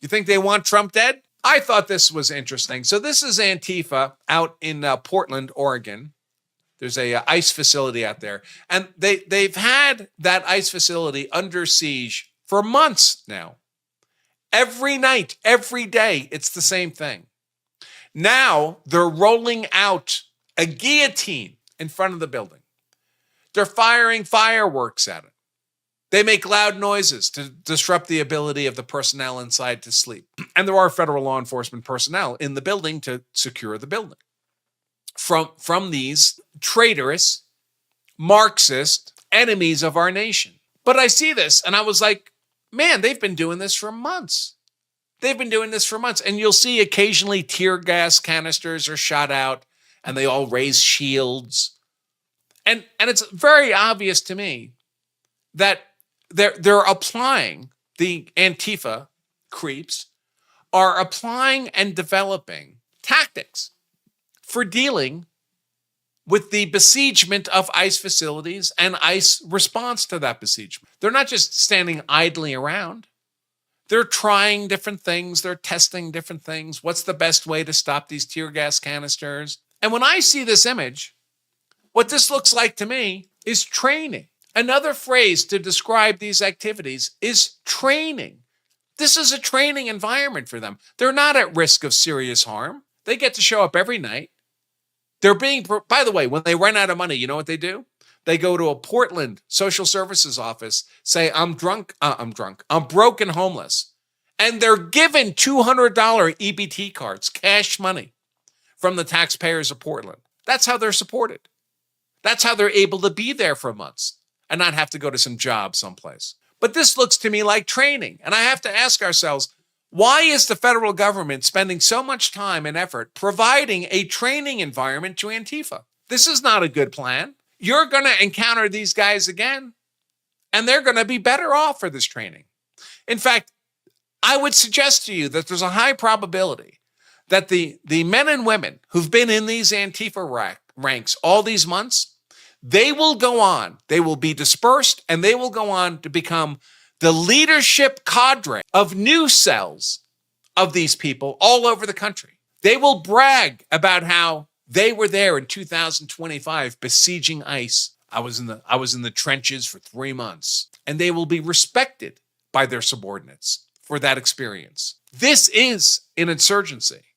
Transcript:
You think they want Trump dead? I thought this was interesting. So this is Antifa out in Portland, Oregon. There's a ICE facility out there, and they've had that ICE facility under siege for months now. Every night, every day, it's the same thing. Now they're rolling out a guillotine in front of the building. They're firing fireworks at it. They make loud noises to disrupt the ability of the personnel inside to sleep. And there are federal law enforcement personnel in the building to secure the building from these traitorous, Marxist enemies of our nation. But I see this and I was like, man, they've been doing this for months. They've been doing this for months. And you'll see occasionally tear gas canisters are shot out and they all raise shields. And it's very obvious to me that they're applying, the Antifa creeps are applying and developing tactics for dealing with the besiegement of ICE facilities and ICE response to that besiegement. They're not just standing idly around. They're trying different things. They're testing different things. What's the best way to stop these tear gas canisters? And when I see this image, what this looks like to me is training. Another phrase to describe these activities is training. This is a training environment for them. They're not at risk of serious harm. They get to show up every night. They're being, by the way, when they run out of money, you know what they do? They go to a Portland social services office, say, I'm broke and homeless. And they're given $200 EBT cards, cash money, from the taxpayers of Portland. That's how they're supported. That's how they're able to be there for months and not have to go to some job someplace. But this looks to me like training. And I have to ask ourselves, why is the federal government spending so much time and effort providing a training environment to Antifa? This is not a good plan. You're going to encounter these guys again, and they're going to be better off for this training. In fact, I would suggest to you that there's a high probability that the men and women who've been in these Antifa ranks all these months, they will go on, they will be dispersed, and they will go on to become the leadership cadre of new cells of these people all over the country. They will brag about how they were there in 2025 besieging ICE. I was in the trenches for 3 months. And they will be respected by their subordinates for that experience. This is an insurgency.